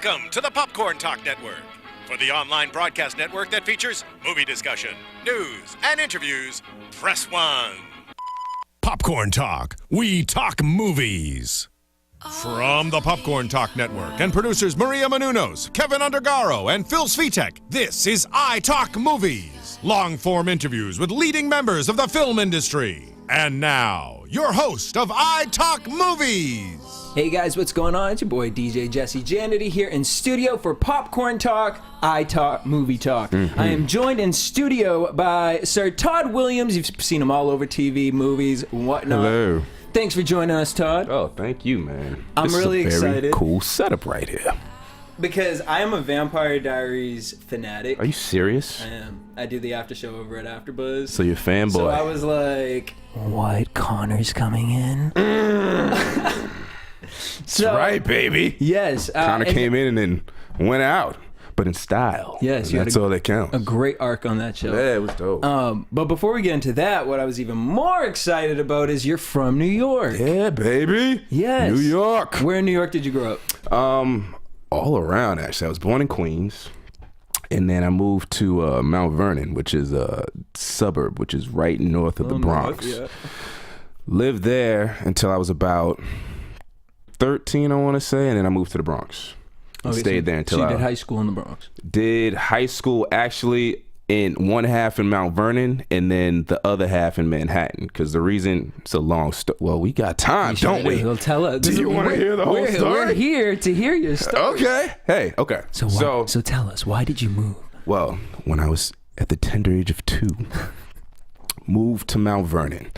Welcome to the Popcorn Talk Network, for the online broadcast network that features movie discussion, news, and interviews. Press 1. Popcorn Talk. We talk movies. From the Popcorn Talk Network and producers Maria Menounos, Kevin Undergaro, and Phil Svitek, this is iTalk Movies. Long-form interviews with leading members of the film industry. And now, your host of iTalk Movies. Hey guys, what's going on? It's your boy DJ Jesse Janedy here in studio for Popcorn Talk, iTalk Movie Talk. I am joined in studio by Sir Todd Williams. You've seen him all over TV, movies, whatnot. Hello. Thanks for joining us, Todd. Oh, thank you, man. I'm really excited. excited. Cool setup right here. Because I am a Vampire Diaries fanatic. Are you serious? I am. I do the after show over at AfterBuzz. So you're a fanboy. So I was like, what? Connor's coming in? That's right, baby. Yes. Connor came in and then went out, but in style. Yes. That's all that counts. A great arc on that show. Yeah, it was dope. But before we get into that, what I was even more excited about is you're from New York. Yeah, baby. Yes. New York. Where in New York did you grow up? All around, actually. I was born in Queens, and then I moved to Mount Vernon, which is a suburb, which is right north of the Bronx. Yeah. Lived there until I was about 13, I want to say, and then I moved to the Bronx. Stayed there until so you did high school in the Bronx? Did high school actually in one half in Mount Vernon and then the other half in Manhattan. Because the reason, it's a long story. Well, we got time, don't we? Well, tell us. Do you want to hear the whole story? We're here to hear your story. Okay. Hey, okay. So tell us, why did you move? Well, when I was at the tender age of 2, moved to Mount Vernon.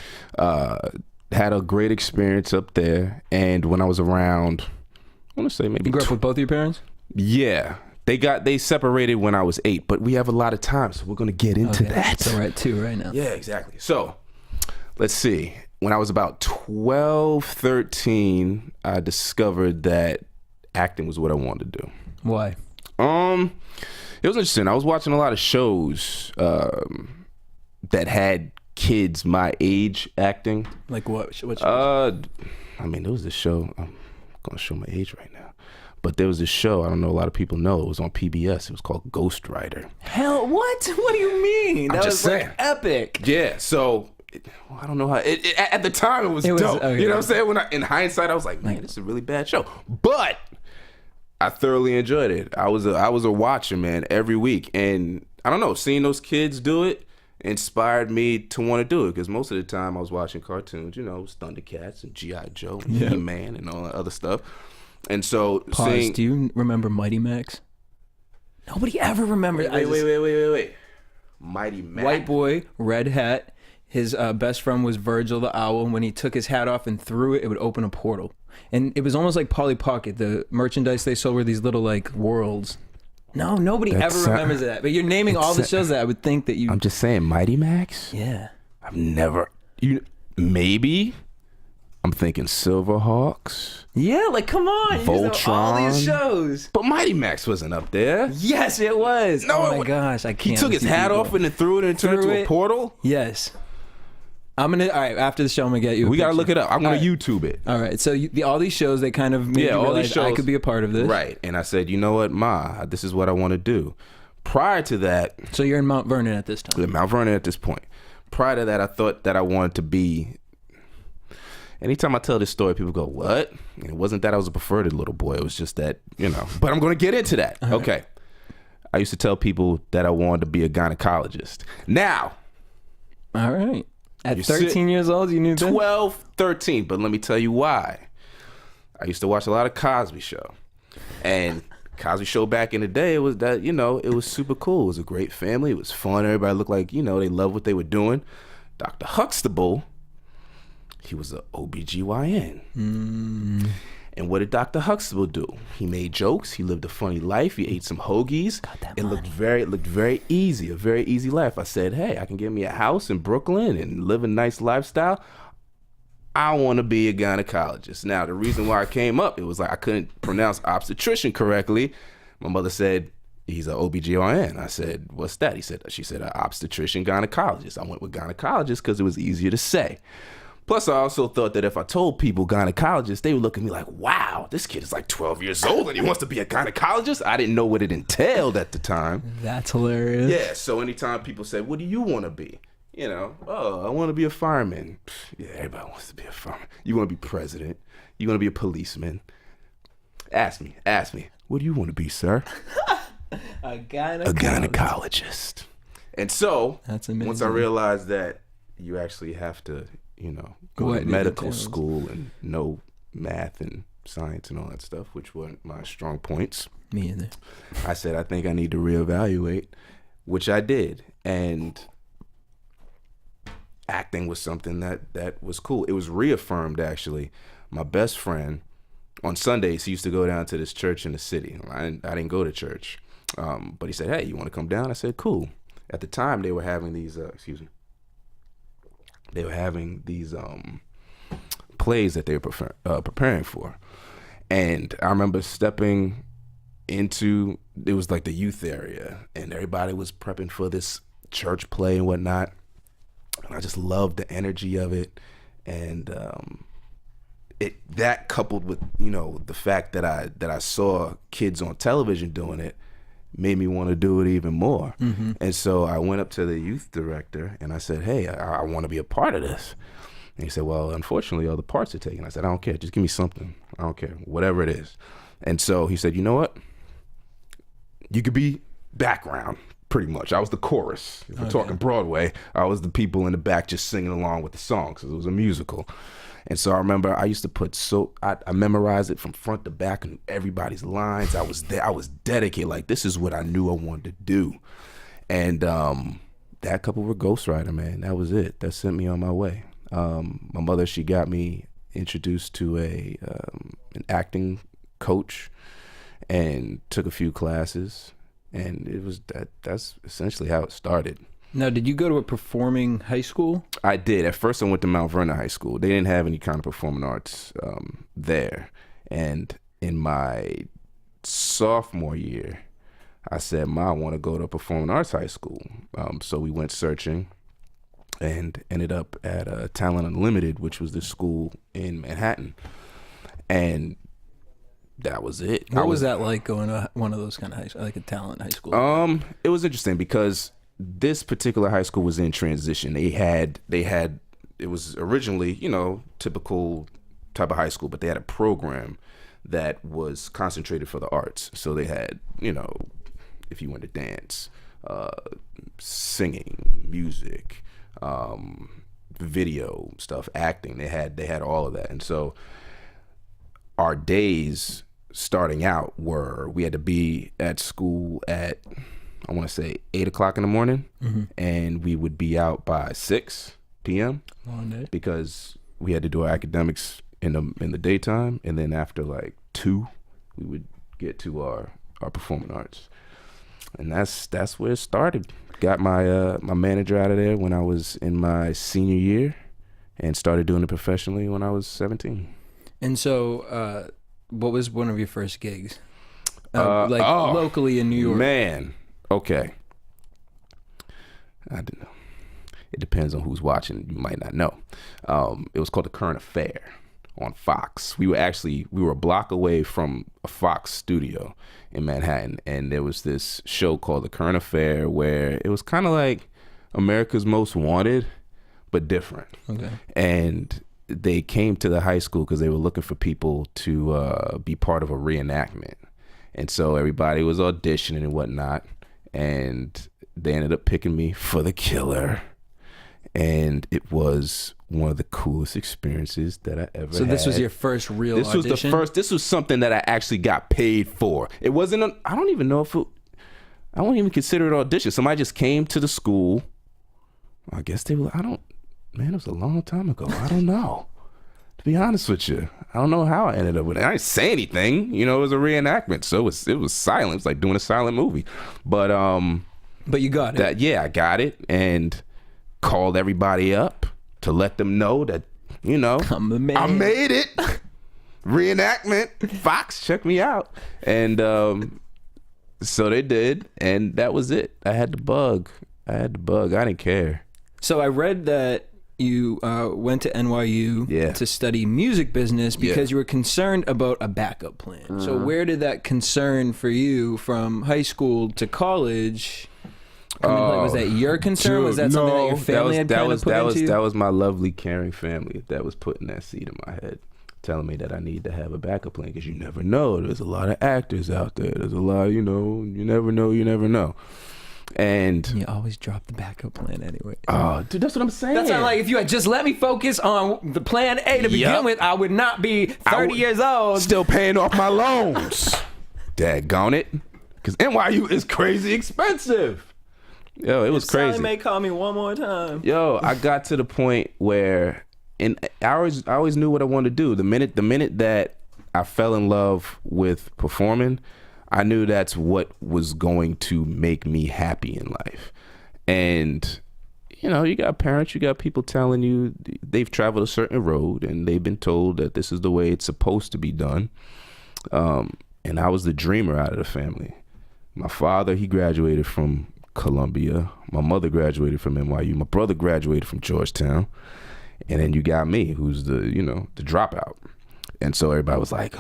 Had a great experience up there, and when I was around, I want to say maybe... You grew up with both of your parents? Yeah. They separated when I was 8, but we have a lot of time, so we're going to get into that. So we're at 2 right now. Yeah, exactly. So, let's see. When I was about 12, 13, I discovered that acting was what I wanted to do. Why? It was interesting. I was watching a lot of shows that had kids my age acting. Like what shows? I mean, there was this show. I'm going to show my age right now. But there was this show, I don't know, a lot of people know. It was on PBS. It was called Ghost Rider. Hell, what? What do you mean? I'm just saying. Like epic. Yeah, so I don't know how. At the time, it was dope. Okay. You know what I'm saying? In hindsight, I was like, man, this is a really bad show. But I thoroughly enjoyed it. I was a watcher, man, every week. And I don't know, seeing those kids do it inspired me to want to do it, because most of the time I was watching cartoons, you know, it was Thundercats and G.I. Joe and He-Man and all that other stuff. And so do you remember Mighty Max? Nobody ever remembers. Wait. Mighty Max? White boy, red hat. His best friend was Virgil the Owl, and when he took his hat off and threw it, it would open a portal. And it was almost like Polly Pocket. The merchandise they sold were these little like worlds. No, nobody ever remembers that. But you're naming all the shows that I would think that you... I'm just saying, Mighty Max? Yeah. I've never... Maybe... I'm thinking Silverhawks. Yeah, like, come on. Voltron. All these shows. But Mighty Max wasn't up there. Yes, it was. No, oh, my gosh. I can't. He took his hat off and then threw it and turned it into a portal? Yes. All right, after the show, I'm going to get you We got to look it up. I'm going to YouTube it. All right, so all these shows, they kind of made you realize I could be a part of this. Right, and I said, you know what, Ma, this is what I want to do. Prior to that... So you're in Mount Vernon at this time? In Mount Vernon at this point. Prior to that, I thought that I wanted to be... Anytime I tell this story, people go, what? And it wasn't that I was a perverted little boy. It was just that, you know. But I'm going to get into that. All okay. Right. I used to tell people that I wanted to be a gynecologist. Now. All right. At 13 years old, you knew that? 12, 13. But let me tell you why. I used to watch a lot of Cosby Show. And Cosby Show back in the day, it was that, you know, it was super cool. It was a great family. It was fun. Everybody looked like, you know, they loved what they were doing. Dr. Huxtable, he was an OBGYN. And what did Dr. Huxtable do? He made jokes. He lived a funny life. He ate some hoagies. It looked very easy, a very easy life. I said, hey, I can get me a house in Brooklyn and live a nice lifestyle. I want to be a gynecologist. Now, the reason why I came up, it was like I couldn't pronounce obstetrician correctly. My mother said, he's an OBGYN. I said, what's that? She said, an obstetrician gynecologist. I went with gynecologist because it was easier to say. Plus, I also thought that if I told people gynecologist, they would look at me like, wow, this kid is like 12 years old and he wants to be a gynecologist. I didn't know what it entailed at the time. That's hilarious. Yeah, so anytime people say, what do you want to be? You know, oh, I want to be a fireman. Yeah, everybody wants to be a fireman. You want to be president. You want to be a policeman. Ask me. What do you want to be, sir? A gynecologist. A gynecologist. And so, That's amazing. once I realized that you actually have to, you know, go to medical school and know math and science and all that stuff, which weren't my strong points. Me either. I said, I think I need to reevaluate, which I did. And acting was something that was cool. It was reaffirmed, actually. My best friend, on Sundays, he used to go down to this church in the city. I didn't go to church. But he said, hey, you want to come down? I said, cool. At the time, they were having these, plays that they were preparing for. And I remember stepping into, it was like the youth area, and everybody was prepping for this church play and whatnot. And I just loved the energy of it. And that coupled with, you know, the fact that I saw kids on television doing it made me want to do it even more. Mm-hmm. And so I went up to the youth director and I said, hey, I want to be a part of this. And he said, well, unfortunately, all the parts are taken. I said, I don't care. Just give me something. I don't care. Whatever it is. And so he said, you know what? You could be background, pretty much. I was the chorus. If we're talking Broadway, I was the people in the back just singing along with the song because it was a musical. And so I remember I used to I memorized it from front to back and everybody's lines. I was there. I was dedicated. Like, this is what I knew I wanted to do. And that couple were ghostwriter, man. That was it. That sent me on my way. My mother, she got me introduced to an acting coach and took a few classes. And it was that's essentially how it started. Now, did you go to a performing high school? I did. At first, I went to Mount Vernon High School. They didn't have any kind of performing arts there. And in my sophomore year, I said, Ma, I want to go to a performing arts high school. So we went searching and ended up at Talent Unlimited, which was the school in Manhattan. And that was it. What was that like going to one of those kind of high schools, like a talent high school? It was interesting because this particular high school was in transition. They had it was originally, you know, typical type of high school, but they had a program that was concentrated for the arts. So they had, you know, if you went to dance, singing, music, video stuff, acting, they had all of that. And so our days starting out we had to be at school at, I want to say 8 o'clock in the morning, and we would be out by 6 p.m. Long day. Because we had to do our academics in the daytime, and then after like 2, we would get to our performing arts, and that's where it started. Got my my manager out of there when I was in my senior year, and started doing it professionally when I was 17. And so, what was one of your first gigs? Locally in New York? Man. Okay. I don't know. It depends on who's watching. You might not know. It was called The Current Affair on Fox. We were a block away from a Fox studio in Manhattan, and there was this show called The Current Affair where it was kind of like America's Most Wanted, but different. Okay. And they came to the high school because they were looking for people to be part of a reenactment. And so everybody was auditioning and whatnot. And they ended up picking me for the killer. And it was one of the coolest experiences that I ever had. So this was your first real audition? This was something that I actually got paid for. It wasn't, I don't even consider it an audition. Somebody just came to the school. I guess it was a long time ago. I don't know. To be honest with you, I don't know how I ended up with it. I didn't say anything, you know. It was a reenactment, so it was silent. It was like doing a silent movie. But you got it. Yeah, I got it, and called everybody up to let them know that, you know, I'm the man. I made it. Reenactment. Fox, check me out. And so they did, and that was it. I had the bug. I didn't care. So I read that you went to NYU to study music business because you were concerned about a backup plan. So where did that concern for you from high school to college come into play? Was that your concern? Dude, was that something that your family had kind of put into you? That was my lovely, caring family that was putting that seed in my head, telling me that I need to have a backup plan because you never know. There's a lot of actors out there. There's a lot, you never know. And you always drop the backup plan anyway. Oh, dude, that's what I'm saying. That's not like if you had just let me focus on the plan A to begin with, I would not be 30 years old. Still paying off my loans. Daggone it. Because NYU is crazy expensive. Yo, it was crazy. Sally may call me one more time. Yo, I got to the point where I always knew what I wanted to do. The minute that I fell in love with performing, I knew that's what was going to make me happy in life. And, you got parents, you got people telling you they've traveled a certain road and they've been told that this is the way it's supposed to be done. And I was the dreamer out of the family. My father, he graduated from Columbia. My mother graduated from NYU. My brother graduated from Georgetown. And then you got me, who's the dropout. And so everybody was like,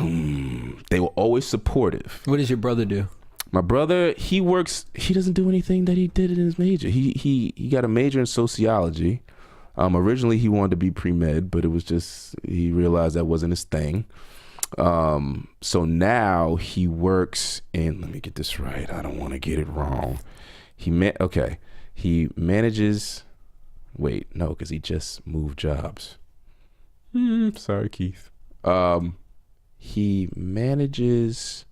They were always supportive. What does your brother do? My brother, he doesn't do anything that he did in his major. He got a major in sociology. Originally, he wanted to be pre-med, but it was just, he realized that wasn't his thing. So now he works in, let me get this right. I don't want to get it wrong. He manages, because he just moved jobs. Sorry, Keith. He manages.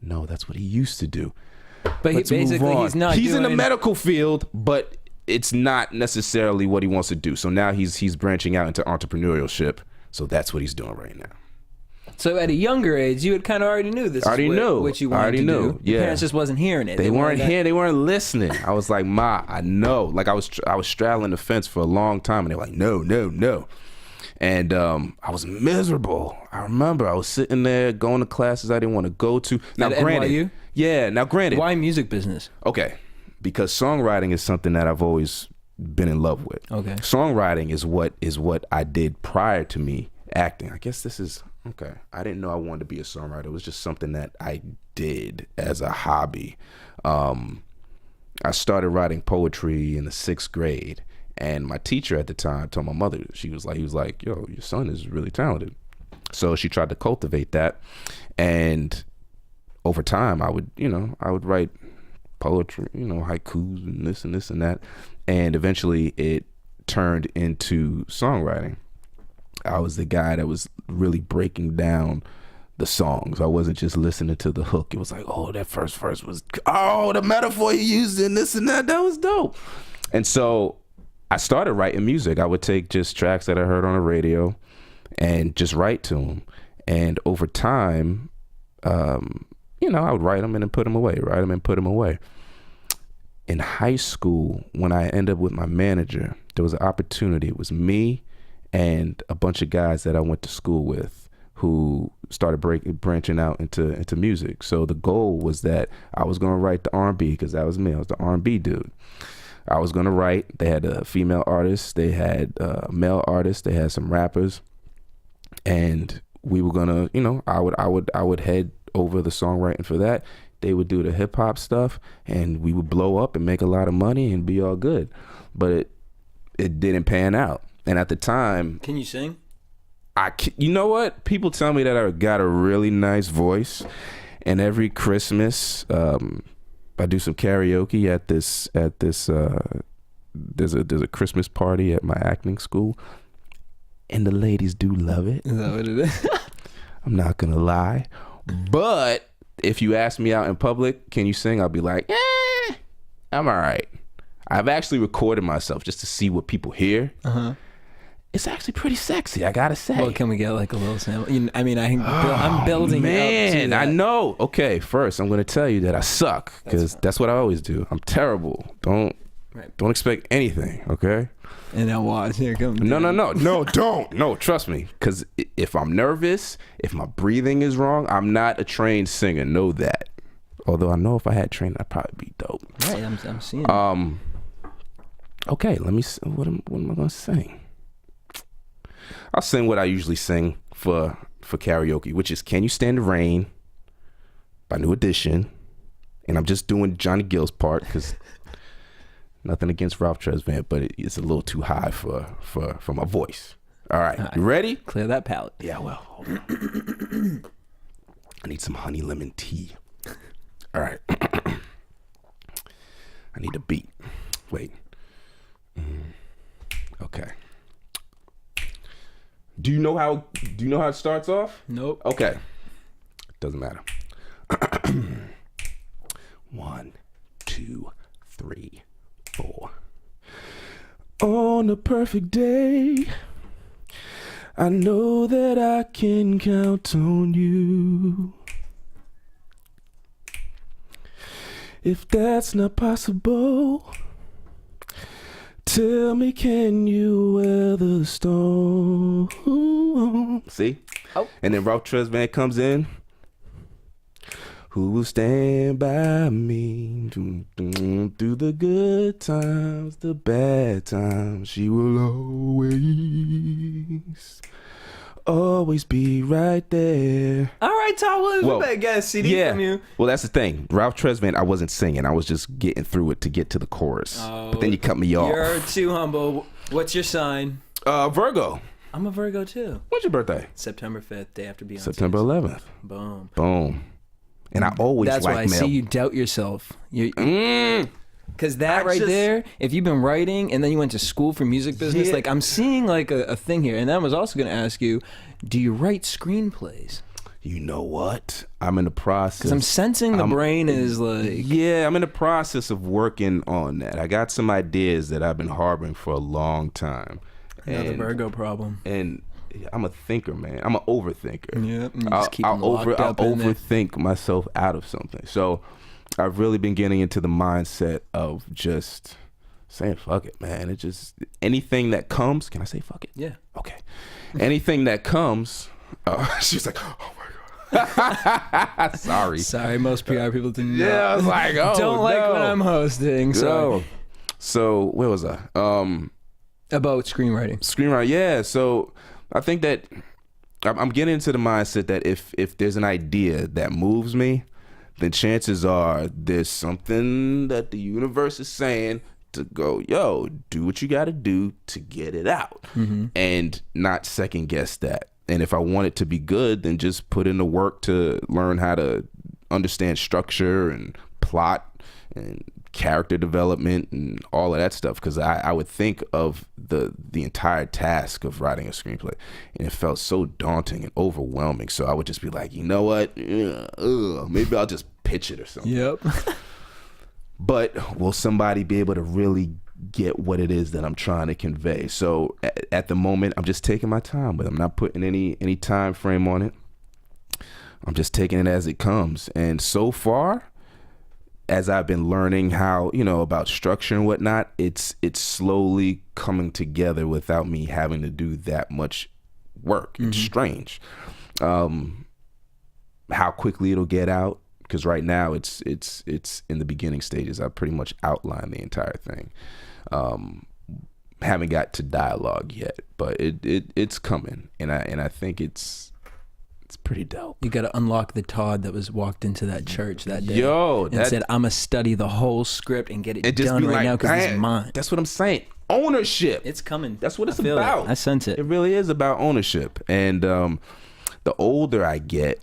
No, that's what he used to do. But he's in the medical field, but it's not necessarily what he wants to do. So now he's branching out into entrepreneurship. So that's what he's doing right now. So at a younger age, you had kind of already knew this. What you wanted to do. Yeah. Your parents just wasn't hearing it. They weren't here. They weren't listening. I was like, Ma, I know. Like I was straddling the fence for a long time, and they were like, no. And I was miserable. I remember I was sitting there going to classes I didn't want to go to. Now, granted, NYU? Yeah. Now, granted, why music business? Okay, because songwriting is something that I've always been in love with. Okay, songwriting is what I did prior to me acting. I guess this is okay. I didn't know I wanted to be a songwriter. It was just something that I did as a hobby. I started writing poetry in the 6th grade. And my teacher at the time told my mother, he was like, yo, your son is really talented. So she tried to cultivate that. And over time, I would write poetry, haikus and this and that. And eventually it turned into songwriting. I was the guy that was really breaking down the songs. I wasn't just listening to the hook. It was like, oh, that first verse was, the metaphor you used in this and that was dope. And so I started writing music. I would take just tracks that I heard on the radio and just write to them. And over time, I would write them and then put them away. In high school, when I ended up with my manager, there was an opportunity. It was me and a bunch of guys that I went to school with who started branching out into music. So the goal was that I was going to write the R&B because that was me. I was the R&B dude. I was going to write. They had a female artist. They had a male artist. They had some rappers. And we were going to, I would head over the songwriting for that. They would do the hip hop stuff and we would blow up and make a lot of money and be all good. But it didn't pan out. And at the time. Can you sing? You know what? People tell me that I got a really nice voice. And every Christmas, I do some karaoke at this there's a Christmas party at my acting school, and the ladies do love it. Is that what it is? I'm not gonna lie, but if you ask me out in public, can you sing? I'll be like, I'm all right. I've actually recorded myself just to see what people hear. It's actually pretty sexy, I gotta say. Well, can we get like a little sample? I'm building up to that. I know. Okay, first I'm gonna tell you that I suck because that's what I always do. I'm terrible. Don't expect anything. Okay. And now watch. Here comes. No, don't. No, trust me. Because if I'm nervous, if my breathing is wrong, I'm not a trained singer. Know that. Although I know if I had trained, I'd probably be dope. Right, I'm seeing it. Okay, let me. What am I gonna sing? I'll sing what I usually sing for karaoke, which is "Can You Stand the Rain" by New Edition, and I'm just doing Johnny Gill's part because nothing against Ralph Tresvant, but it's a little too high for my voice. All right, you ready? Clear that palate. Yeah, well, hold on. I need some honey lemon tea. All right. I need a beat. Wait. Okay. Do you know how it starts off? Nope. Okay. Doesn't matter. 1, 2, 3, 4. On a perfect day, I know that I can count on you. If that's not possible, tell me, can you weather the storm? See? Oh. And then Ralph Tresvant comes in. Who will stand by me through the good times, the bad times? She will always be right there. All right, Todd Williams, we better get a CD from you. Well, that's the thing. Ralph Tresvant, I wasn't singing. I was just getting through it to get to the chorus. But then you cut me off. You're too humble. What's your sign? Virgo. I'm a Virgo, too. When's your birthday? September 5th, day after Beyonce. September 11th. Boom. And I always That's like why I male. see you doubt yourself. Because that there, if you've been writing and then you went to school for music business, Yeah. like I'm seeing like a thing here. And then I was also going to ask you, do you write screenplays? You know what? I'm in the process. Because I'm sensing the brain is like... Yeah, I'm in the process of working on that. I got some ideas that I've been harboring for a long time. Another Virgo problem. And I'm a thinker, man. I'm an overthinker. Yeah, I'll overthink myself out of something. So I've really been getting into the mindset of just saying fuck it, man. It just anything that comes. Can I say fuck it? Yeah. Okay. Anything that comes. She's like, oh my god. Sorry, most PR people didn't know. Yeah, I was like, oh, don't like when I'm hosting. So where was I? About screenwriting. Yeah. So I think that I'm getting into the mindset that if there's an idea that moves me, then chances are there's something that the universe is saying to go, yo, do what you got to do to get it out, and not second guess that. And if I want it to be good, then just put in the work to learn how to understand structure and plot and character development and all of that stuff. Because I would think of the entire task of writing a screenplay, and it felt so daunting and overwhelming. So I would just be like, you know what? Maybe I'll just pitch it or something. Yep. But will somebody be able to really get what it is that I'm trying to convey? So at the moment, I'm just taking my time with it. I'm not putting any time frame on it. I'm just taking it as it comes. And so far, as I've been learning how, about structure and whatnot, it's slowly coming together without me having to do that much work. It's strange. How quickly it'll get out. Because right now it's in the beginning stages. I pretty much outlined the entire thing. Haven't got to dialogue yet, but it's coming, and I think it's pretty dope. You got to unlock the Todd that was walked into that church that day. And said, "I'm gonna study the whole script and get it just done be right like, now because it's mine." That's what I'm saying. Ownership. It's coming. That's what it's I feel about. I sense it. It really is about ownership, and the older I get,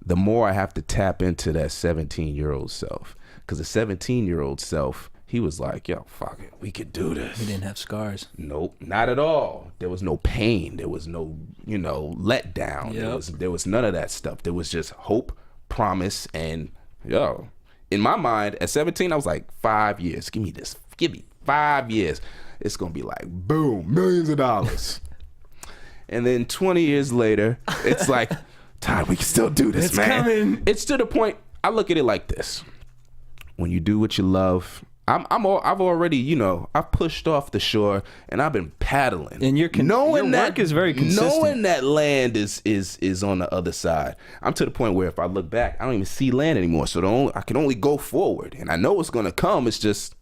the more I have to tap into that 17-year-old self. Because the 17-year-old self, he was like, yo, fuck it, we could do this. He didn't have scars. Nope, not at all. There was no pain. There was no, letdown. Yep. There was none of that stuff. There was just hope, promise, and, in my mind, at 17, I was like, 5 years. Give me this. Give me 5 years. It's going to be like, boom, millions of dollars. And then 20 years later, it's like, Todd, we can still do this, it's man. Coming. It's to the point. I look at it like this: when you do what you love, I've already, I've pushed off the shore and I've been paddling. And your work is very consistent. Knowing that land is on the other side. I'm to the point where if I look back, I don't even see land anymore. So I can only go forward, and I know it's gonna come. It's just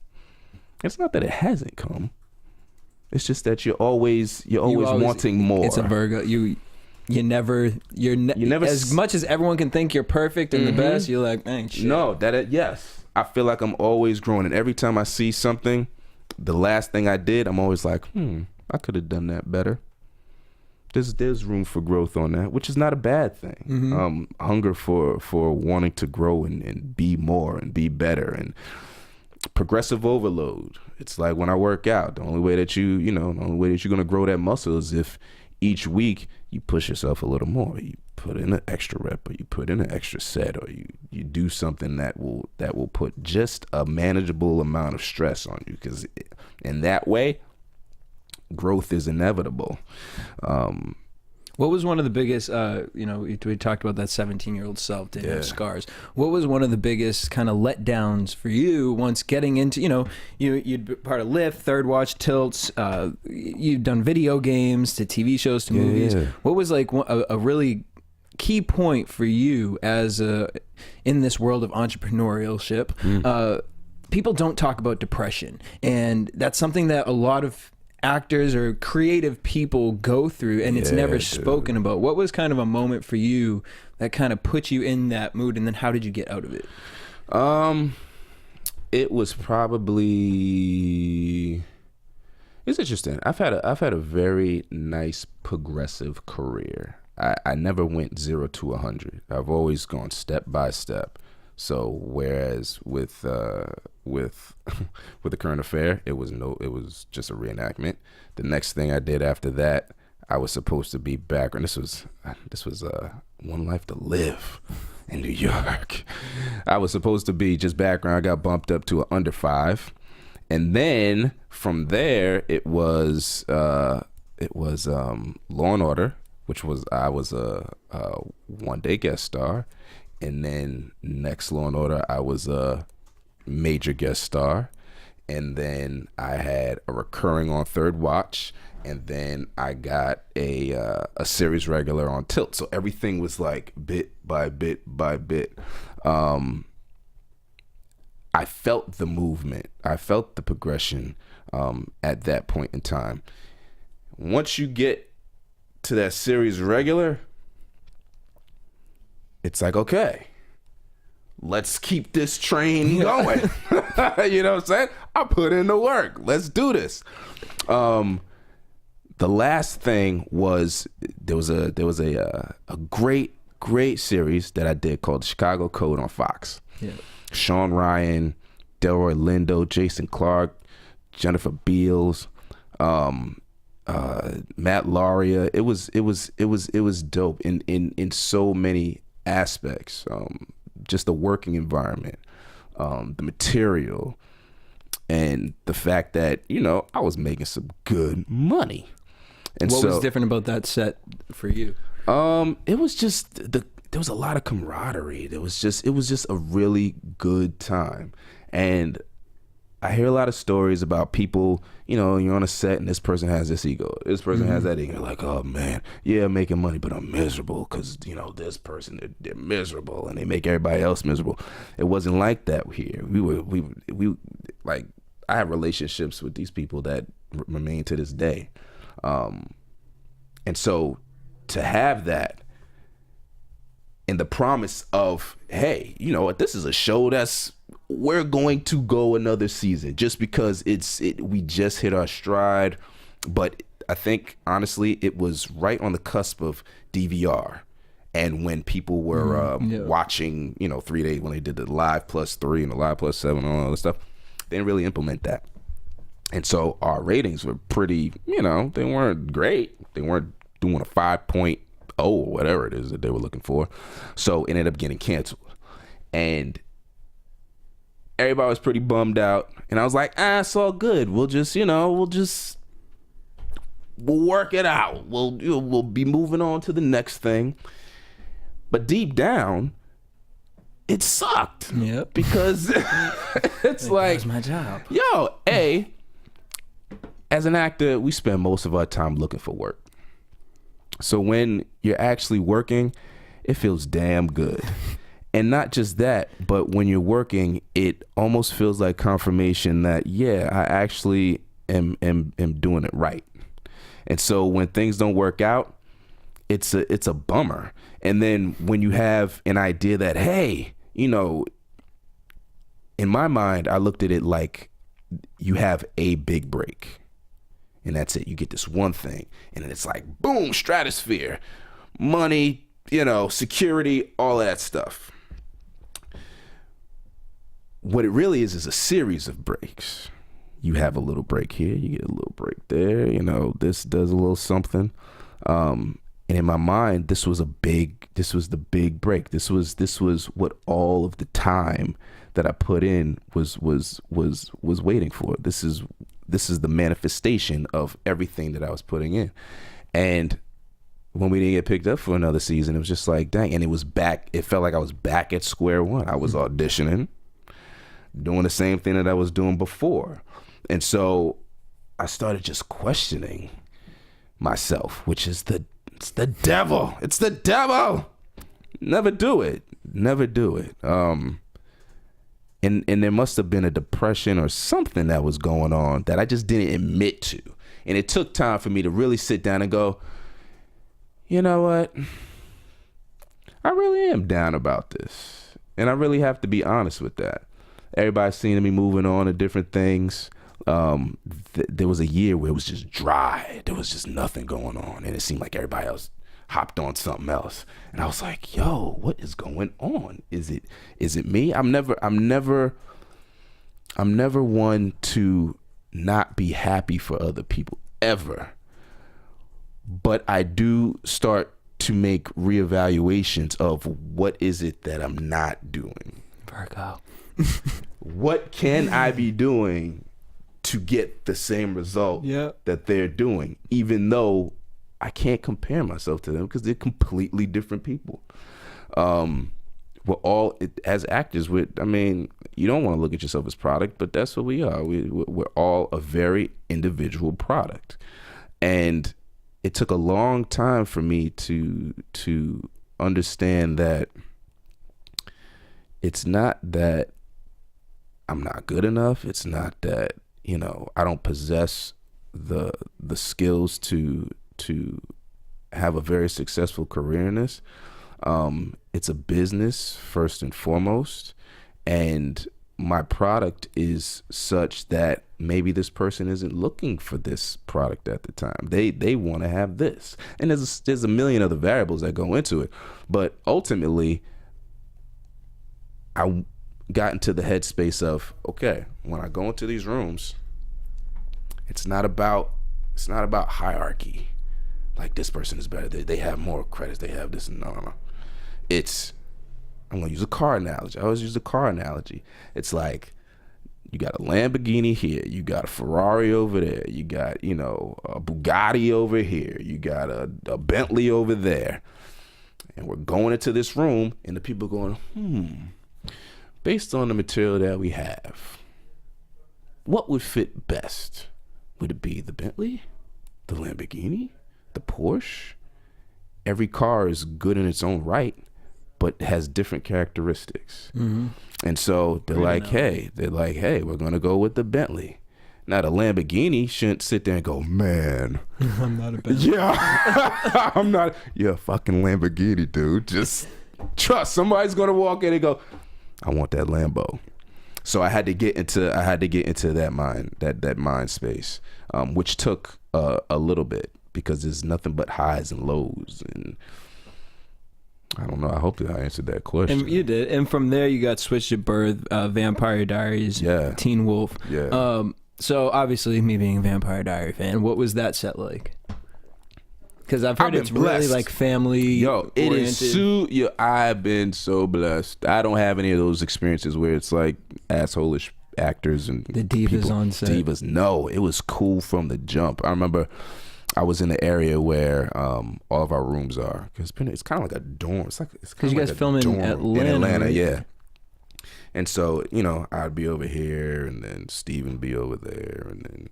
It's not that it hasn't come. It's just that you're always wanting more. It's a Virgo. You're never as much as everyone can think you're perfect and the best, you're like, ain't shit. No, yes. I feel like I'm always growing, and every time I see something, the last thing I did, I'm always like, I could have done that better. There's room for growth on that, which is not a bad thing. Hunger for wanting to grow and be more and be better, and progressive overload. It's like when I work out, the only way that you're gonna grow that muscle is if each week you push yourself a little more. You put in an extra rep, or you put in an extra set, or you do something that will put just a manageable amount of stress on you, because in that way, growth is inevitable. What was one of the biggest, we talked about that 17-year-old self, didn't have scars. What was one of the biggest kind of letdowns for you once getting into, you'd been part of Lyft, Third Watch, Tilts, you've done video games to TV shows to movies. Yeah. What was like a really key point for you as in this world of entrepreneurship? People don't talk about depression, and that's something that a lot of actors or creative people go through, and it's never spoken about. What was kind of a moment for you that kind of put you in that mood, and then how did you get out of it? It was probably, it's interesting. I've had a very nice progressive career. I never went 0 to 100. I've always gone step by step. So whereas with the current affair, it was just a reenactment. The next thing I did after that, I was supposed to be back, and this was One Life to Live in New York. I was supposed to be just background. I got bumped up to an under 5, and then from there it was Law and Order, which was I was a one-day guest star. And then next Law and Order, I was a major guest star. And then I had a recurring on Third Watch. And then I got a series regular on Tilt. So everything was like bit by bit by bit. I felt the movement. I felt the progression at that point in time. Once you get to that series regular, it's like, okay, let's keep this train going. You know what I'm saying? I put in the work. Let's do this. The last thing was there was a great series that I did called The Chicago Code on Fox. Yeah. Sean Ryan, Delroy Lindo, Jason Clark, Jennifer Beals, Matt Lauria. It was dope in so many aspects. Just the working environment, the material, and the fact that I was making some good money. And what was different about that set for you? It was just there was a lot of camaraderie. It was just a really good time. And I hear a lot of stories about people, you're on a set and this person has this ego, this person has that ego. Like, oh man, yeah, I'm making money, but I'm miserable because, this person, they're miserable and they make everybody else miserable. It wasn't like that here. We like, I have relationships with these people that remain to this day. And so to have that and the promise of, hey, you know what, this is a show we're going to go another season just because we just hit our stride. But I think honestly it was right on the cusp of DVR, and when people were watching 3 days, when they did the Live Plus 3 and the Live Plus 7 and all that stuff, they didn't really implement that. And so our ratings were pretty, they weren't great. They weren't doing a 5.0 or whatever it is that they were looking for. So it ended up getting canceled. And everybody was pretty bummed out. And I was like, it's all good. We'll work it out. We'll be moving on to the next thing. But deep down, it sucked. Yep. Because it's like, that was my job. As an actor, we spend most of our time looking for work. So when you're actually working, it feels damn good. And not just that, but when you're working, it almost feels like confirmation that, yeah, I actually am doing it right. And so when things don't work out, it's a bummer. And then when you have an idea that, hey, you know, in my mind, I looked at it like you have a big break. And that's it. You get this one thing. And it's like, boom, stratosphere, money, you know, security, all that stuff. What it really is a series of breaks. You have a little break here, you get a little break there, you know, this does a little something. And in my mind, this was the big break. This was what all of the time that I put in was waiting for. This is the manifestation of everything that I was putting in. And when we didn't get picked up for another season, it was just like, dang. And it felt like I was back at square one. I was auditioning, doing the same thing that I was doing before. And so I started just questioning myself, which is it's the devil. It's the devil. Never do it. Never do it. And there must have been a depression or something that was going on that I just didn't admit to. And it took time for me to really sit down and go, you know what? I really am down about this. And I really have to be honest with that. Everybody's seeing me moving on to different things. There was a year where it was just dry. There was just nothing going on. And it seemed like everybody else hopped on something else. And I was like, yo, what is going on? Is it me? I'm never one to not be happy for other people, ever. But I do start to make reevaluations of what is it that I'm not doing. Virgo. What can I be doing to get the same result that they're doing, even though I can't compare myself to them because they're completely different people. We're all, as actors, you don't want to look at yourself as product, but that's what we are. We're all a very individual product. And it took a long time for me to understand that it's not that I'm not good enough. It's not that, you know, I don't possess the skills to have a very successful career in this. It's a business first and foremost, and my product is such that maybe this person isn't looking for this product at the time. They want to have this, and there's a million other variables that go into it. But ultimately, I got into the headspace of, okay, when I go into these rooms, it's not about hierarchy. Like, this person is better. They have more credits. They have this. No. I'm going to use a car analogy. I always use the car analogy. It's like, you got a Lamborghini here. You got a Ferrari over there. You got, you know, a Bugatti over here. You got a Bentley over there. And we're going into this room, and the people are going, based on the material that we have, what would fit best? Would it be the Bentley, the Lamborghini, the Porsche? Every car is good in its own right, but has different characteristics. Mm-hmm. And so they're like, hey, we're going to go with the Bentley. Now, the Lamborghini shouldn't sit there and go, man, I'm not a Bentley. Yeah, I'm not. You're a fucking Lamborghini, dude. Just trust. Somebody's going to walk in and go, I want that Lambo. So I had to get into that mind space, which took a little bit, because there's nothing but highs and lows. And I don't know. I hope that I answered that question. And you did. And from there, you got switched at birth, Vampire Diaries, Teen Wolf. Yeah. So obviously, me being a Vampire Diary fan, what was that set like? Because I've heard it's blessed. Really like family. It is. I've been so blessed. I don't have any of those experiences where it's like asshole-ish actors and the divas people, on set. Divas. No, it was cool from the jump. I remember I was in the area where all of our rooms are. Cause it's kind of like a dorm. It's because you guys film in Atlanta, right? Yeah. And so, you know, I'd be over here, and then Steven be over there, and then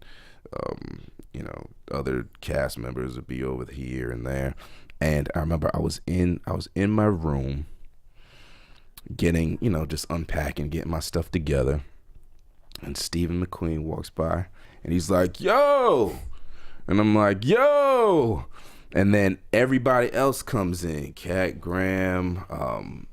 you know, other cast members would be over here and there. And I remember I was in my room, getting, just unpacking, getting my stuff together. And Stephen McQueen walks by and he's like, yo. And I'm like, yo. And then everybody else comes in. Kat Graham,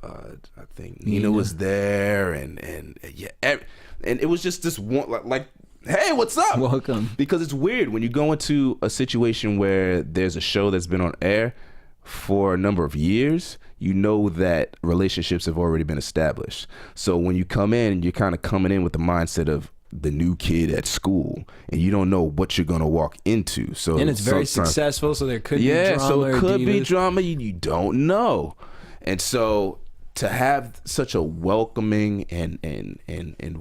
I think Nina was there, and yeah, and it was just this one like, hey, what's up? Welcome. Because it's weird when you go into a situation where there's a show that's been on air for a number of years, you know that relationships have already been established. So when you come in, you're kind of coming in with the mindset of the new kid at school, and you don't know what you're gonna walk into. So and it's very successful, so there could be drama. So it could be divas. drama. You don't know, and so to have such a welcoming and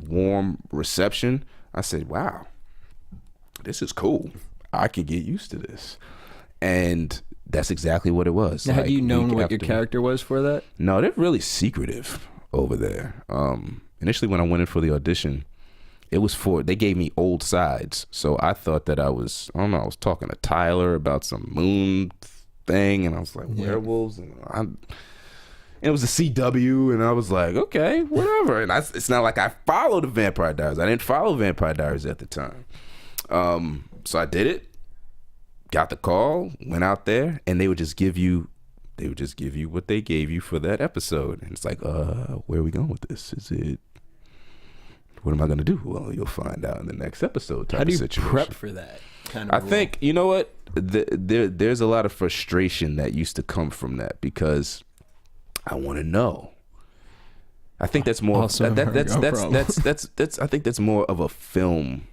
warm reception, I said, "Wow, this is cool. I could get used to this," and that's exactly what it was. Now, had you known what your character was for that? No, they're really secretive over there. Initially, when I went in for the audition, they gave me old sides. So I thought that I was talking to Tyler about some moon thing, and I was like, werewolves, and it was a CW, and I was like, okay, whatever. And it's not like I followed the Vampire Diaries. I didn't follow Vampire Diaries at the time. So I did it, got the call, went out there, and they would just give you what they gave you for that episode. And it's like, where are we going with this? What am I going to do? Well, you'll find out in the next episode type of situation. How do you prep for that kind of I think, you know what? There's a lot of frustration that used to come from that because I want to know. I think that's more Also that's I think that's more of a film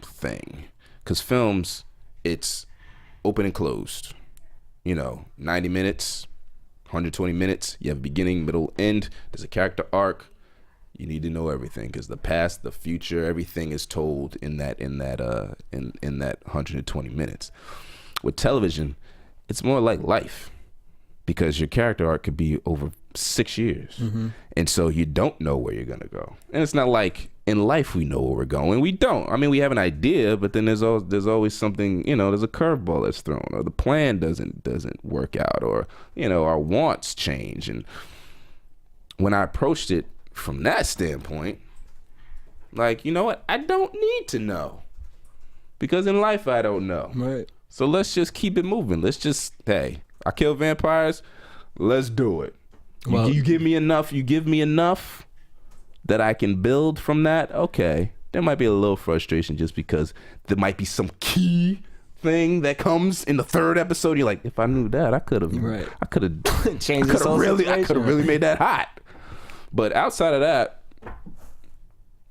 thing. Cuz films, it's open and closed. 90 minutes, 120 minutes, you have beginning, middle, end. There's a character arc. You need to know everything because the past, the future, everything is told in that 120 minutes. With television, it's more like life because your character arc could be over 6 years, and so you don't know where you're gonna go. And it's not like in life we know where we're going. We don't. I mean, we have an idea, but then there's always something. There's a curveball that's thrown, or the plan doesn't work out, or our wants change. And when I approached it from that standpoint, like, you know what? I don't need to know because in life I don't know. Right. So let's just keep it moving. Let's just, hey, I kill vampires. Let's do it. Well, you give me enough. You give me enough that I can build from that. Okay. There might be a little frustration just because there might be some key thing that comes in the third episode. You're like, if I knew that, I could have. Right. I could have changed this whole situation. I could have really made that hot. But outside of that,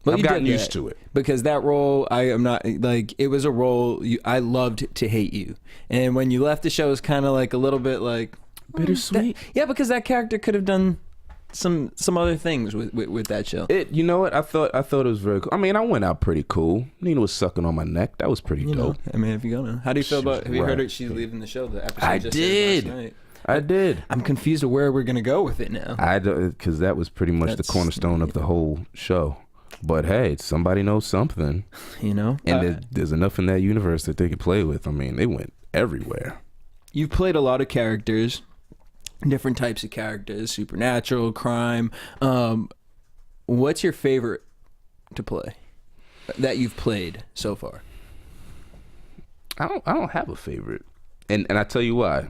I've gotten used to it. Because that role, I am not, like, it was a role I loved to hate you. And when you left the show, it was kind of like a little bit like... bittersweet. Yeah, because that character could have done some other things with that show. You know what? I thought it was very cool. I mean, I went out pretty cool. Nina was sucking on my neck. That was pretty dope. I mean, if you're gonna... How do you feel about... Have you heard it? She's leaving the show. The episode I just aired last night. I did. I'm confused of where we're gonna go with it now. Because that was pretty much the cornerstone of the whole show. But hey, somebody knows something. And there's enough in that universe that they could play with. I mean, they went everywhere. You've played a lot of characters, different types of characters, supernatural, crime. What's your favorite to play that you've played so far? I don't have a favorite, and I tell you why.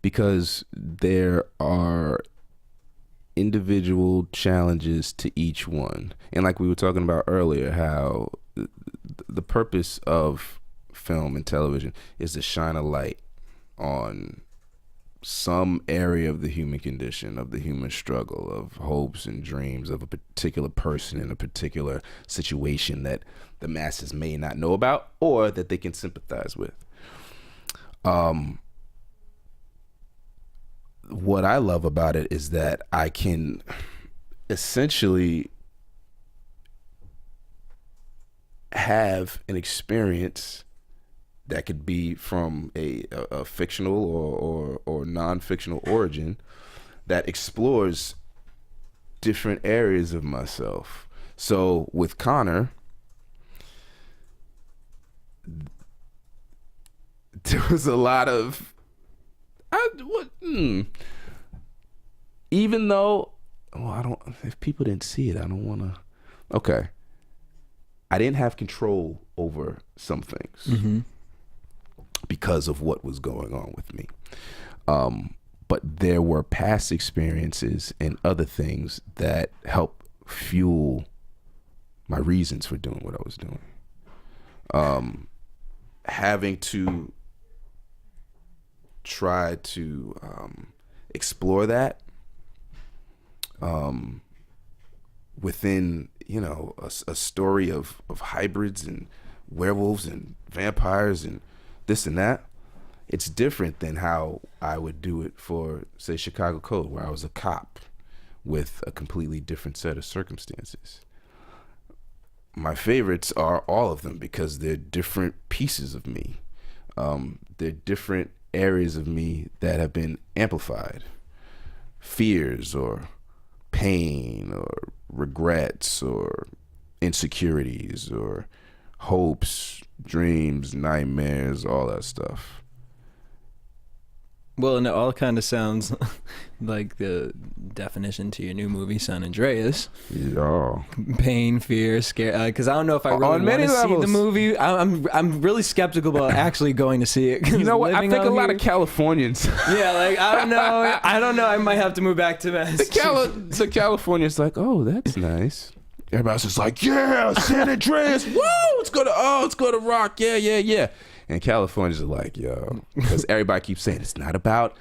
Because there are individual challenges to each one. And like we were talking about earlier, how the purpose of film and television is to shine a light on some area of the human condition, of the human struggle, of hopes and dreams of a particular person in a particular situation that the masses may not know about or that they can sympathize with. What I love about it is that I can essentially have an experience that could be from a fictional or non-fictional origin that explores different areas of myself. So with Connor, there was a lot of even though, if people didn't see it, I don't want to. Okay. I didn't have control over some things because of what was going on with me. But there were past experiences and other things that helped fuel my reasons for doing what I was doing. Having to try to explore that within, a story of hybrids and werewolves and vampires and this and that. It's different than how I would do it for, say, Chicago Code, where I was a cop with a completely different set of circumstances. My favorites are all of them because they're different pieces of me. They're different areas of me that have been amplified. Fears or pain or regrets or insecurities or hopes, dreams, nightmares, all that stuff. Well, and it all kind of sounds like the definition to your new movie, San Andreas. Yeah. Pain, fear, scare. Because I don't know if I really want to see the movie. I'm really skeptical about actually going to see it. You know what? I think a lot of Californians. Yeah, like I don't know. I might have to move back to Massachusetts. The Californians like, oh, that's nice. Everybody's just like, yeah, San Andreas. Woo! It's gonna rock. Yeah. And Californians are like, yo, because everybody keeps saying it's not about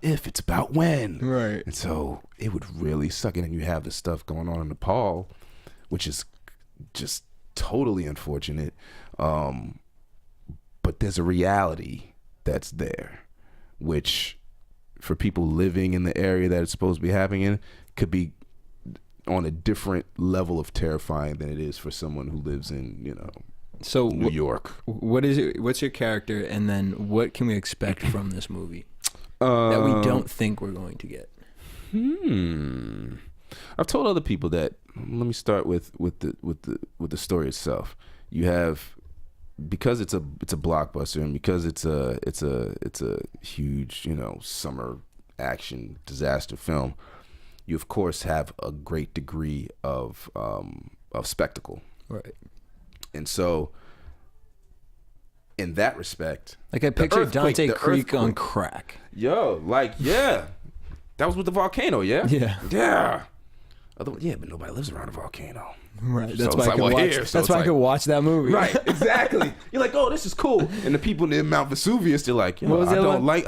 if, it's about when. Right. And so it would really suck. And then you have the stuff going on in Nepal, which is just totally unfortunate. But there's a reality that's there, which for people living in the area that it's supposed to be happening in could be on a different level of terrifying than it is for someone who lives in, New York. What's your character, and then what can we expect from this movie that we don't think we're going to get? I've told other people that. Let me start with the story itself. You have, because it's a blockbuster, and because it's a huge summer action disaster film. You of course have a great degree of spectacle. Right. And so, in that respect, like I pictured Dante Creek on crack. Yo, that was with the volcano, yeah? Yeah. But nobody lives around a volcano. Right. That's why I could watch that movie. Right, exactly. You're like, oh, this is cool. And the people in Mount Vesuvius, they're like, I don't like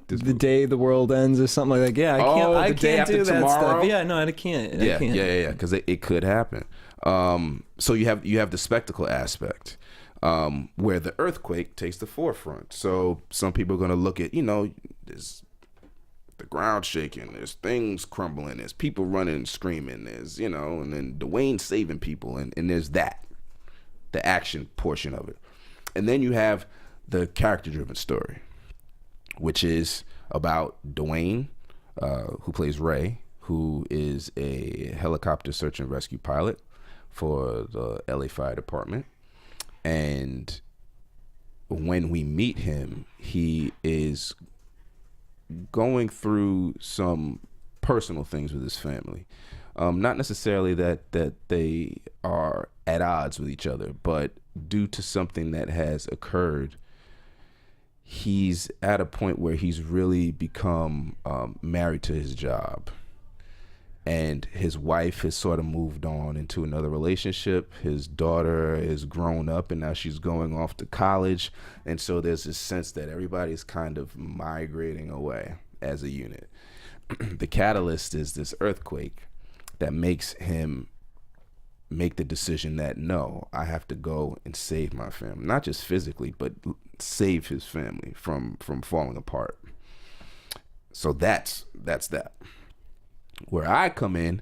this movie. The Day the World Ends or something like that. Yeah, I can't do that tomorrow? stuff. Yeah, no, I can't. Yeah, because it could happen. So you have the spectacle aspect, where the earthquake takes the forefront. So some people are going to look at, there's the ground shaking, there's things crumbling, there's people running and screaming, there's, and then Dwayne saving people, and there's that, the action portion of it. And then you have the character-driven story, which is about Dwayne, who plays Ray, who is a helicopter search and rescue pilot for the LA Fire Department. And when we meet him, he is going through some personal things with his family. Not necessarily that they are at odds with each other, but due to something that has occurred, he's at a point where he's really become married to his job. And his wife has sort of moved on into another relationship. His daughter is grown up and now she's going off to college. And so there's this sense that everybody's kind of migrating away as a unit. The catalyst is this earthquake that makes him make the decision that, no, I have to go and save my family. Not just physically, but save his family from falling apart. So that's that. Where I come in,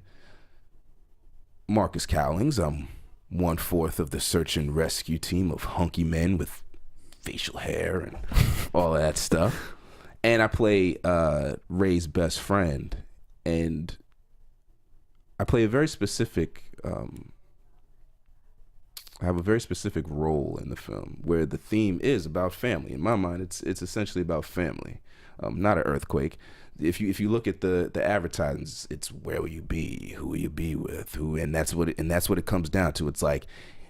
Marcus Cowlings, I'm 1/4 of the search and rescue team of hunky men with facial hair and all that stuff. And I play Ray's best friend. And I play a very specific, I have a very specific role in the film where the theme is about family. In my mind, it's essentially about family. not an earthquake. If you look at the advertisements, it's where will you be, who will you be with, who, and that's what it comes down to. It's like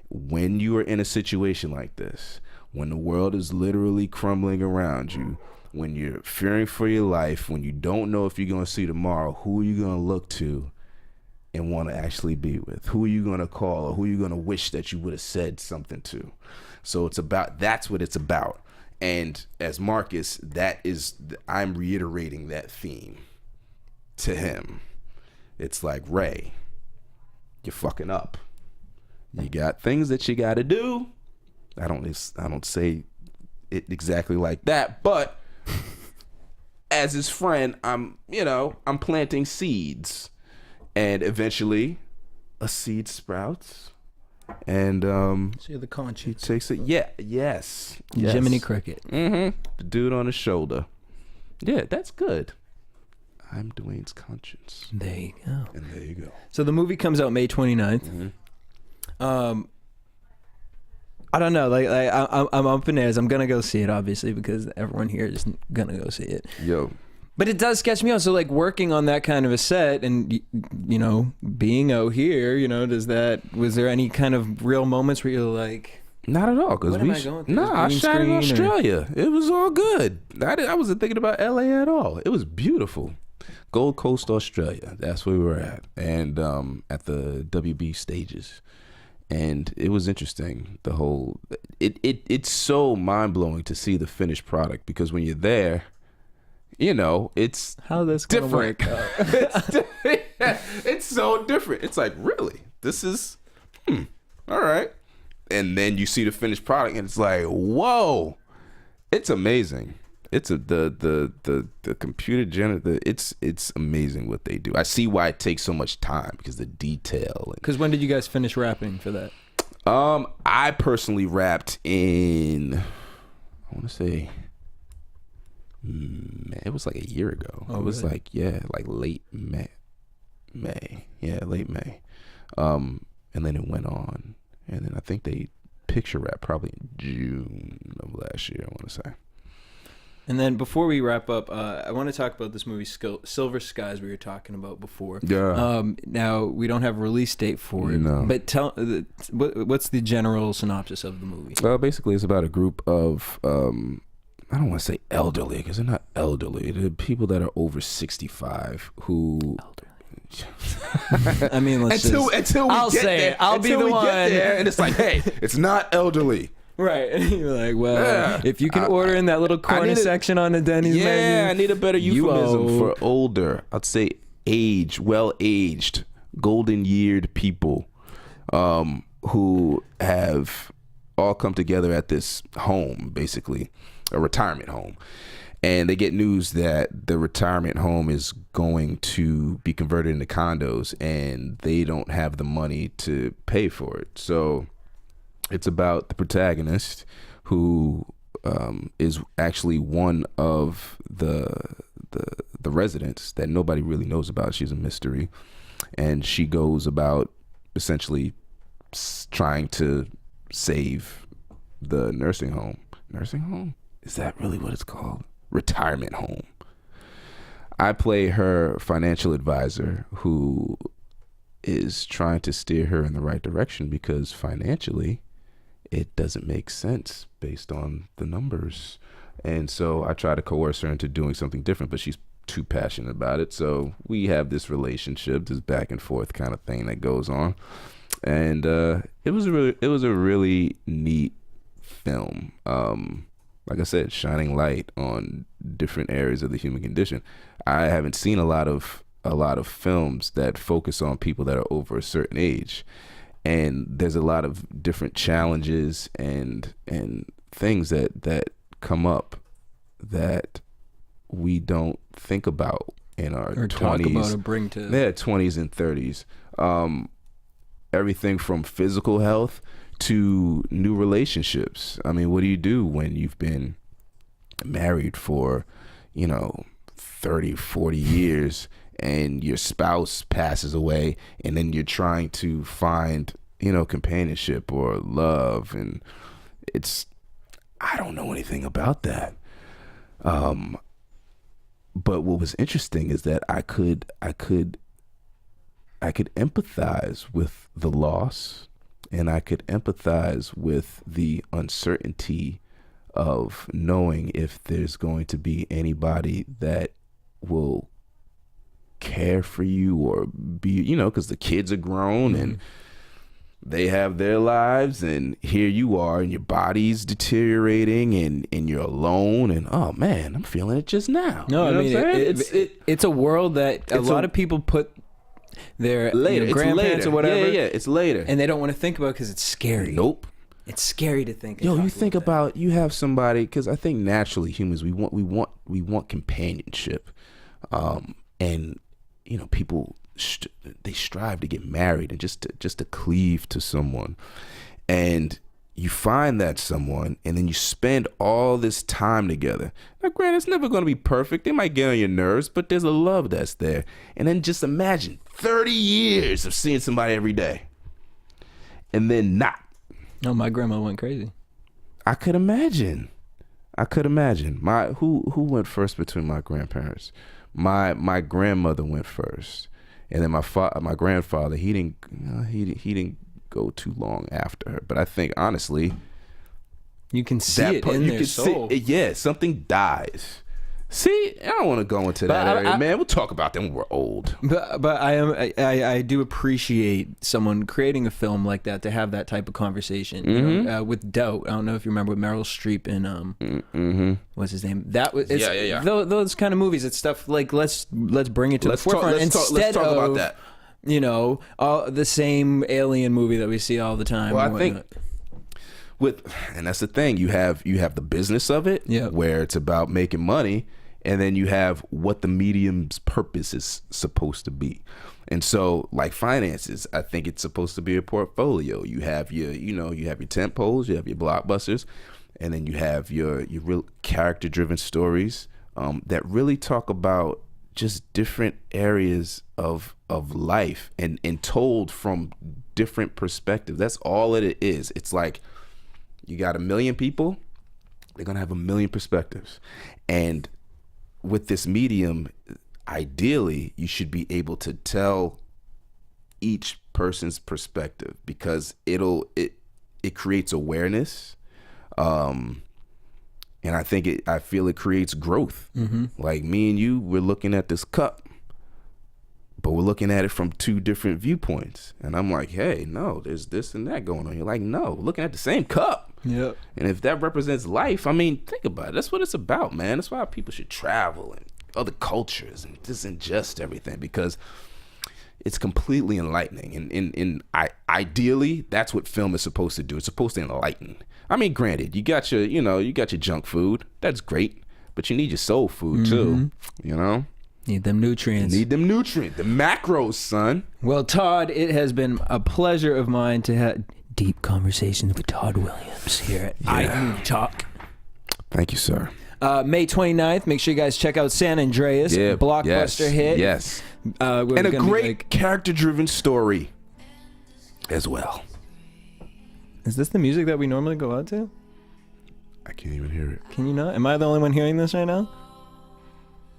when you are in a situation like this, when the world is literally crumbling around you, when you're fearing for your life, when you don't know if you're going to see tomorrow, who are you going to look to and want to actually be with? Who are you going to call, or who are you going to wish that you would have said something to? So that's what it's about. And as Marcus, I'm reiterating that theme to him. It's like, Ray, you're fucking up. You got things that you got to do. I don't say it exactly like that, but as his friend, I'm planting seeds, and eventually a seed sprouts. And so you're the conch. He takes it. Yeah, yes. Jiminy Cricket. Mm-hmm. The dude on his shoulder. Yeah, that's good. I'm Dwayne's conscience. There you go. And there you go. So the movie comes out May 29th. Mm-hmm. I don't know. Like I'm up in airs. I'm gonna go see it, obviously, because everyone here is gonna go see it. Yo. But it does sketch me out. So like working on that kind of a set and, being out here, was there any kind of real moments where you're like... Not at all. What am I going through? I shot in Australia. It was all good. I wasn't thinking about LA at all. It was beautiful. Gold Coast, Australia. That's where we were at. And at the WB stages. And it was interesting. The whole... It's so mind-blowing to see the finished product, because when you're there... it's how this different. It's so different. It's like, really, this is all right. And then you see the finished product, and it's like, whoa, it's amazing. It's the computer generated. It's amazing what they do. I see why it takes so much time, because the detail. Because when did you guys finish rapping for that? I personally rapped in, I want to say. It was like a year ago. Oh, it was really? like late May. Late May. And then it went on, and then I think they picture rap probably in June of last year, I want to say. And then before we wrap up, I want to talk about this movie Silver Skies we were talking about before. Yeah. Now we don't have a release date for it, but what's the general synopsis of the movie? Well, basically it's about a group of I don't want to say elderly, because they're not elderly. They're people that are over 65 who... Elderly. I mean, until we I'll get say there, it. I'll be the one. There, and it's like, hey, it's not elderly. Right. And you're like, well, if you can order in that little corner section on the Denny's menu. Yeah, I need a better euphemism for older. I'd say well-aged, golden-yeared people who have all come together at this home, basically. A retirement home, and they get news that the retirement home is going to be converted into condos, and they don't have the money to pay for it. So it's about the protagonist, who is actually one of the residents that nobody really knows about. She's a mystery, and she goes about essentially trying to save the nursing home. Is that really what it's called? Retirement home. I play her financial advisor, who is trying to steer her in the right direction, because financially it doesn't make sense based on the numbers. And so I try to coerce her into doing something different, but she's too passionate about it. So we have this relationship, this back and forth kind of thing that goes on. And it was a really neat film. Like I said, shining light on different areas of the human condition. I haven't seen a lot of films that focus on people that are over a certain age, and there's a lot of different challenges and things that come up that we don't think about in our 20s, talk about or bring to 20s and 30s. Everything from physical health to new relationships. I mean, what do you do when you've been married for, 30, 40 years and your spouse passes away, and then you're trying to find, companionship or love, and I don't know anything about that. But what was interesting is that I could empathize with the loss, and I could empathize with the uncertainty of knowing if there's going to be anybody that will care for you or be, because the kids are grown and they have their lives, and here you are and your body's deteriorating and you're alone, and oh man, I'm feeling it just now. No, it's a world that a lot of people put their grandparents or whatever. Yeah, it's later. And they don't want to think about it because it's scary. Nope. It's scary to think. You think about you have somebody, because I think naturally humans we want companionship, and people they strive to get married and just to cleave to someone, and you find that someone, and then you spend all this time together. Now, granted, it's never going to be perfect. They might get on your nerves, but there's a love that's there. And then just imagine 30 years of seeing somebody every day, and then not. No, my grandma went crazy. I could imagine. Who went first between my grandparents? My grandmother went first, and then my grandfather. He didn't go too long after her. But I think honestly, you can see it in their soul. Something dies. See, I don't want to go into that area, man. We'll talk about them when we're old. But I do appreciate someone creating a film like that to have that type of conversation. With Doubt. I don't know if you remember with Meryl Streep and what's his name? That was those kind of movies. It's stuff like let's bring it to the forefront instead let's talk of about that. All the same alien movie that we see all the time. Well, I think. And that's the thing, you have the business of it, where it's about making money, and then you have what the medium's purpose is supposed to be. And so, like finances, I think it's supposed to be a portfolio. You have your tent poles, you have your blockbusters, and then you have your real character driven stories that really talk about just different areas of life and told from different perspectives. That's all it is. It's like, you got 1 million people, they're going to have 1 million perspectives. And with this medium, ideally, you should be able to tell each person's perspective, because it creates awareness. And I feel it creates growth. Like me and you, we're looking at this cup, but we're looking at it from 2 different viewpoints. And I'm like, hey, no, there's this and that going on. You're like, no, looking at the same cup. Yep. And if that represents life, I mean, think about it. That's what it's about, man. That's why people should travel and other cultures and just ingest everything, because it's completely enlightening. And ideally, that's what film is supposed to do. It's supposed to enlighten. I mean, granted, you got your junk food. That's great. But you need your soul food too, Need them nutrients. The macros, son. Well, Todd, it has been a pleasure of mine to have deep conversations with Todd Williams here at iTalk. Thank you, sir. May 29th, make sure you guys check out San Andreas, blockbuster hit. Yes. And a great character-driven story as well. Is this the music that we normally go out to? I can't even hear it. Can you not? Am I the only one hearing this right now?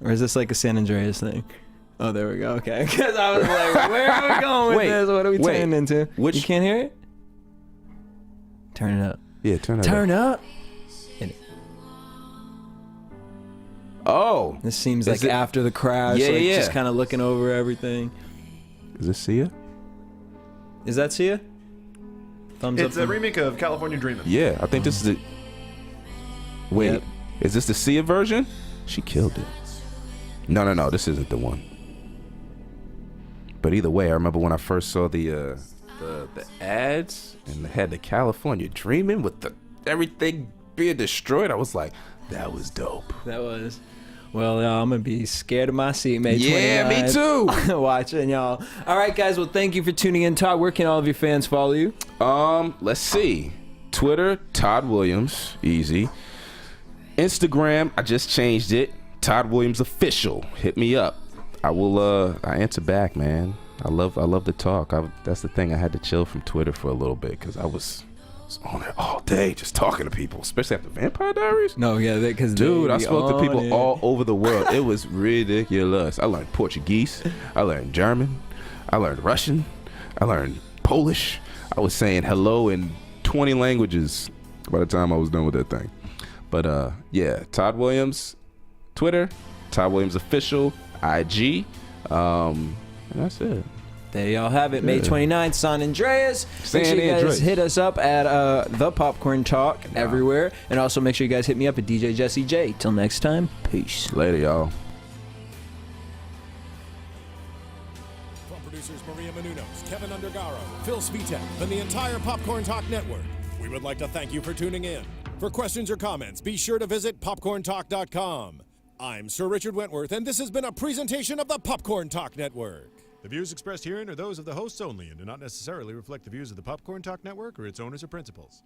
Or is this like a San Andreas thing? Oh, there we go. Okay. Because I was like, where are we going with this? What are we turning into? You can't hear it? Turn it up. Yeah, turn it up. Turn up. Oh. This seems like after the crash. Just kind of looking over everything. Is this Sia? Is that Sia? Thumbs up. It's a remake of California Dreamin'. Yeah, I think this is the... Wait, is this the Sia version? She killed it. No, this isn't the one. But either way, I remember when I first saw the ads and they had the California Dreamin' with everything being destroyed. I was like, that was dope. That was. Well, I'm going to be scared of my seat, May 29th. Yeah, me too. Watching y'all. All right, guys. Well, thank you for tuning in. Todd, where can all of your fans follow you? Let's see. Twitter, Todd Williams. Easy. Instagram, I just changed it. Todd Williams Official. Hit me up. I will. I answer back, man. I love to talk. That's the thing. I had to chill from Twitter for a little bit because I was was on there all day just talking to people, especially after Vampire Diaries. No, yeah, because dude, I spoke to people all over the world. It was ridiculous. I learned Portuguese. I learned German. I learned Russian. I learned Polish. I was saying hello in 20 languages by the time I was done with that thing. But yeah, Todd Williams, Twitter, Todd Williams Official, IG, and that's it. There y'all have it. May 29th, San Andreas. Make sure you San guys Andreas. hit us up at the Popcorn Talk everywhere. And also make sure you guys hit me up at DJ Jesse J. Till next time, peace. Later, y'all. From producers Maria Menounos, Kevin Undergaro, Phil Svitek, and the entire Popcorn Talk Network, we would like to thank you for tuning in. For questions or comments, be sure to visit popcorntalk.com. I'm Sir Richard Wentworth, and this has been a presentation of the Popcorn Talk Network. The views expressed herein are those of the hosts only and do not necessarily reflect the views of the Popcorn Talk Network or its owners or principals.